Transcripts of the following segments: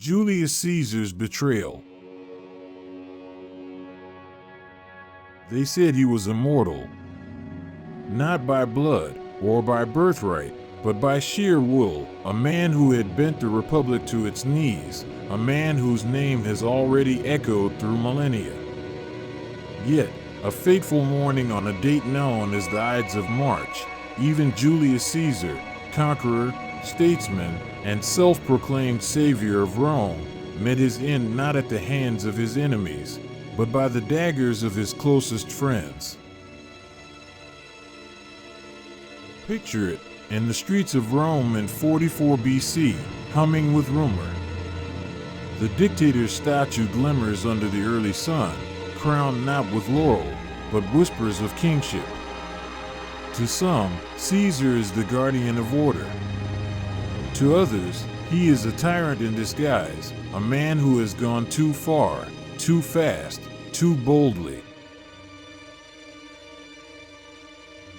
Julius Caesar's betrayal. They said he was immortal, not by blood or by birthright, but by sheer will, a man who had bent the Republic to its knees, a man whose name has already echoed through millennia. Yet, a fateful morning on a date known as the Ides of March, even Julius Caesar, conqueror, statesman, and self-proclaimed savior of Rome, met his end not at the hands of his enemies, but by the daggers of his closest friends. Picture it, in the streets of Rome in 44 BC, humming with rumor. The dictator's statue glimmers under the early sun, crowned not with laurel, but whispers of kingship. To some, Caesar is the guardian of order. To others, he is a tyrant in disguise, a man who has gone too far, too fast, too boldly.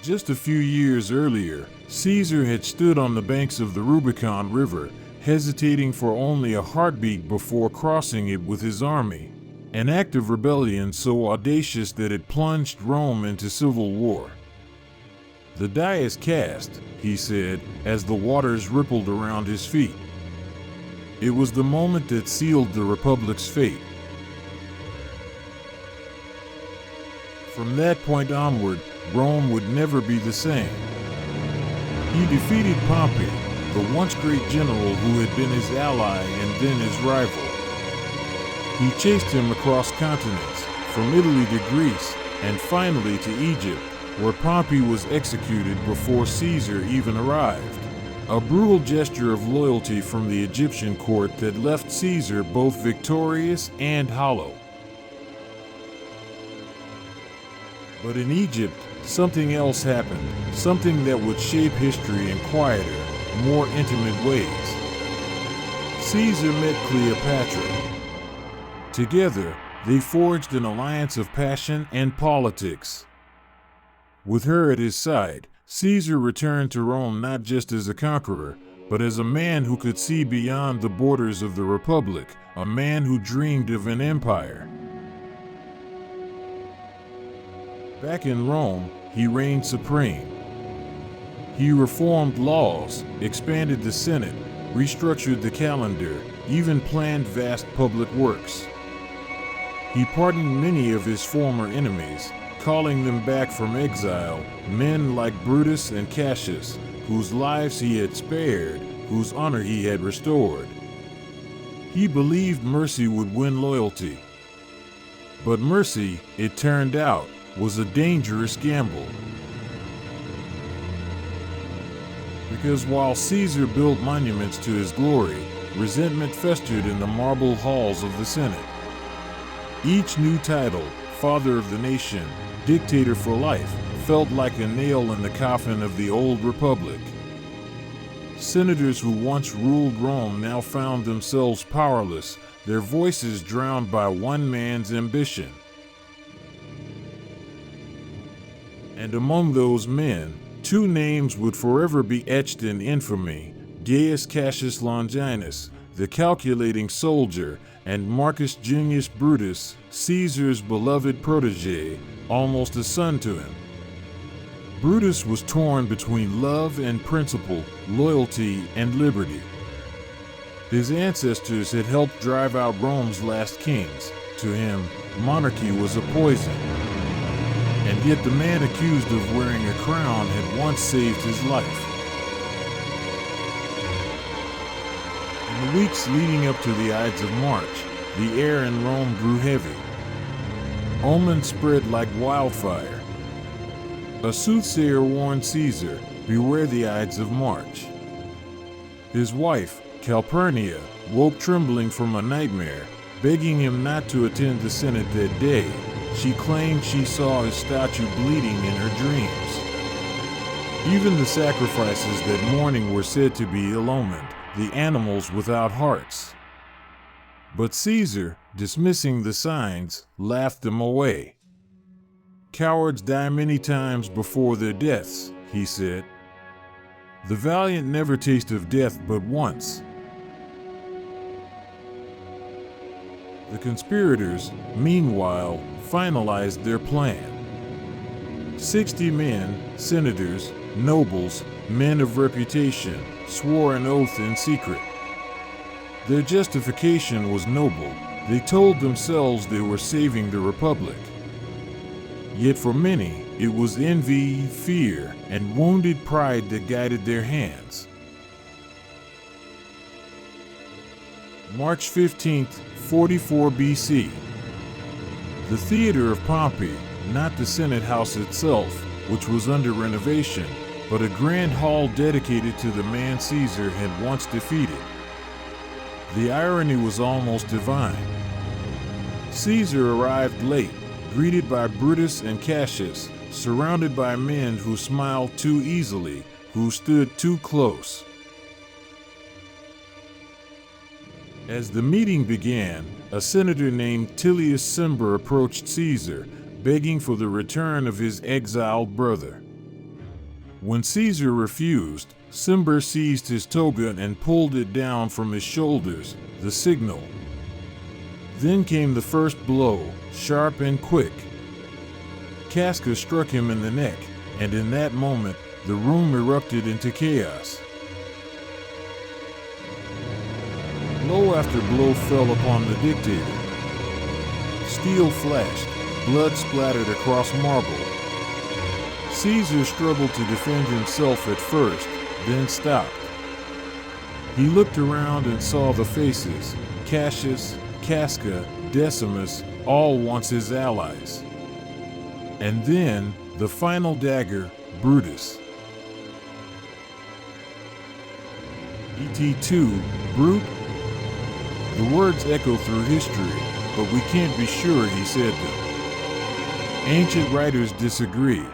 Just a few years earlier, Caesar had stood on the banks of the Rubicon River, hesitating for only a heartbeat before crossing it with his army, an act of rebellion so audacious that it plunged Rome into civil war. "The die is cast," he said, as the waters rippled around his feet. It was the moment that sealed the Republic's fate. From that point onward, Rome would never be the same. He defeated Pompey, the once great general who had been his ally and then his rival. He chased him across continents, from Italy to Greece, and finally to Egypt, where Pompey was executed before Caesar even arrived. A brutal gesture of loyalty from the Egyptian court that left Caesar both victorious and hollow. But in Egypt, something else happened, something that would shape history in quieter, more intimate ways. Caesar met Cleopatra. Together, they forged an alliance of passion and politics. With her at his side, Caesar returned to Rome not just as a conqueror, but as a man who could see beyond the borders of the Republic, a man who dreamed of an empire. Back in Rome, he reigned supreme. He reformed laws, expanded the Senate, restructured the calendar, even planned vast public works. He pardoned many of his former enemies, calling them back from exile, men like Brutus and Cassius, whose lives he had spared, whose honor he had restored. He believed mercy would win loyalty. But mercy, it turned out, was a dangerous gamble. Because while Caesar built monuments to his glory, resentment festered in the marble halls of the Senate. Each new title, Father of the Nation, Dictator for Life, felt like a nail in the coffin of the old republic. Senators who once ruled Rome now found themselves powerless, their voices drowned by one man's ambition. And among those men, two names would forever be etched in infamy: Gaius Cassius Longinus, the calculating soldier, and Marcus Junius Brutus, Caesar's beloved protege, almost a son to him. Brutus was torn between love and principle, loyalty and liberty. His ancestors had helped drive out Rome's last kings. To him, monarchy was a poison. And yet the man accused of wearing a crown had once saved his life. In the weeks leading up to the Ides of March, the air in Rome grew heavy. Omens spread like wildfire. A soothsayer warned Caesar, beware the Ides of March. His wife, Calpurnia, woke trembling from a nightmare, begging him not to attend the Senate that day. She claimed she saw his statue bleeding in her dreams. Even the sacrifices that morning were said to be ill-omened, the animals without hearts. But Caesar, dismissing the signs, laughed them away. "Cowards die many times before their deaths," he said. "The valiant never taste of death but once." The conspirators, meanwhile, finalized their plan. 60 men, senators, nobles, men of reputation, swore an oath in secret. Their justification was noble. They told themselves they were saving the Republic. Yet for many, it was envy, fear, and wounded pride that guided their hands. March 15th, 44 BC. The theater of Pompey, not the Senate House itself, which was under renovation, but a grand hall dedicated to the man Caesar had once defeated. The irony was almost divine. Caesar arrived late, greeted by Brutus and Cassius, surrounded by men who smiled too easily, who stood too close. As the meeting began, a senator named Tullius Cimber approached Caesar, begging for the return of his exiled brother. When Caesar refused, Cimber seized his toga and pulled it down from his shoulders, the signal. Then came the first blow, sharp and quick. Casca struck him in the neck, and in that moment, the room erupted into chaos. Blow after blow fell upon the dictator. Steel flashed, blood splattered across marble. Caesar struggled to defend himself at first, then stopped. He looked around and saw the faces, Cassius, Casca, Decimus, all once his allies. And then, the final dagger, Brutus. Et2, Brute? The words echo through history, but we can't be sure he said them. Ancient writers disagree.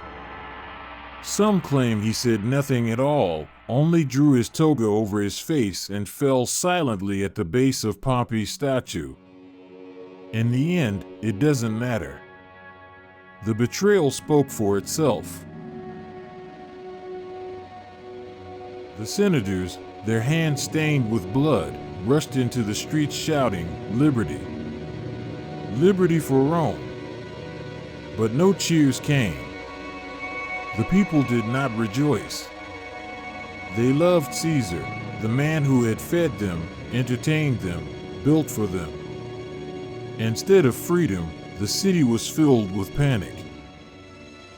Some claim he said nothing at all, only drew his toga over his face and fell silently at the base of Pompey's statue. In the end, it doesn't matter. The betrayal spoke for itself. The senators, their hands stained with blood, rushed into the streets shouting, "Liberty! Liberty for Rome!" But no cheers came. The people did not rejoice. They loved Caesar, the man who had fed them, entertained them, built for them. Instead of freedom, the city was filled with panic.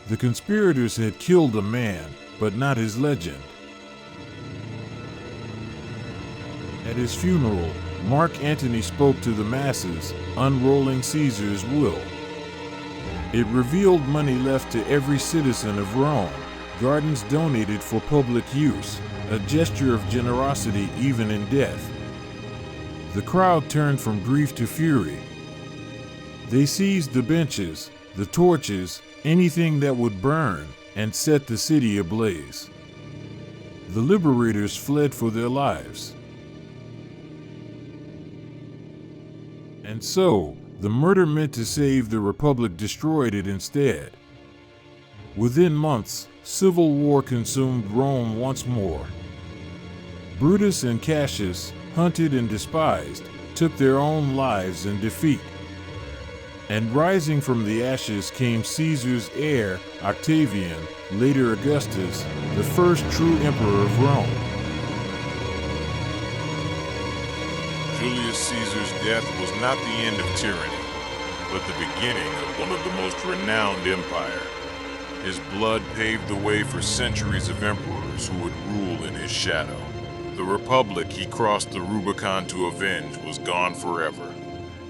The conspirators had killed a man, but not his legend. At his funeral, Mark Antony spoke to the masses, unrolling Caesar's will. It revealed money left to every citizen of Rome, gardens donated for public use, a gesture of generosity even in death. The crowd turned from grief to fury. They seized the benches, the torches, anything that would burn, and set the city ablaze. The liberators fled for their lives. And so, the murder meant to save the Republic destroyed it instead. Within months, civil war consumed Rome once more. Brutus and Cassius, hunted and despised, took their own lives in defeat. And rising from the ashes came Caesar's heir, Octavian, later Augustus, the first true emperor of Rome. Julius Caesar's death was not the end of tyranny, but the beginning of one of the most renowned empires. His blood paved the way for centuries of emperors who would rule in his shadow. The republic he crossed the Rubicon to avenge was gone forever,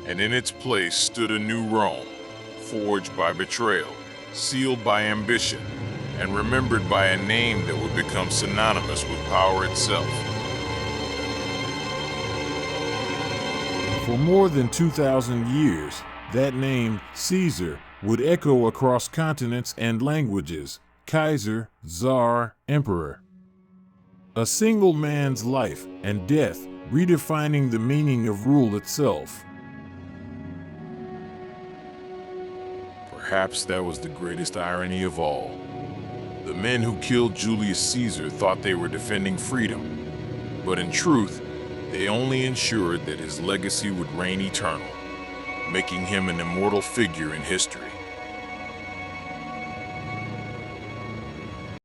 and in its place stood a new Rome, forged by betrayal, sealed by ambition, and remembered by a name that would become synonymous with power itself. For more than 2,000 years, that name, Caesar, would echo across continents and languages: Kaiser, Tsar, Emperor. A single man's life and death, redefining the meaning of rule itself. Perhaps that was the greatest irony of all. The men who killed Julius Caesar thought they were defending freedom, but in truth, they only ensured that his legacy would reign eternal. making him an immortal figure in history.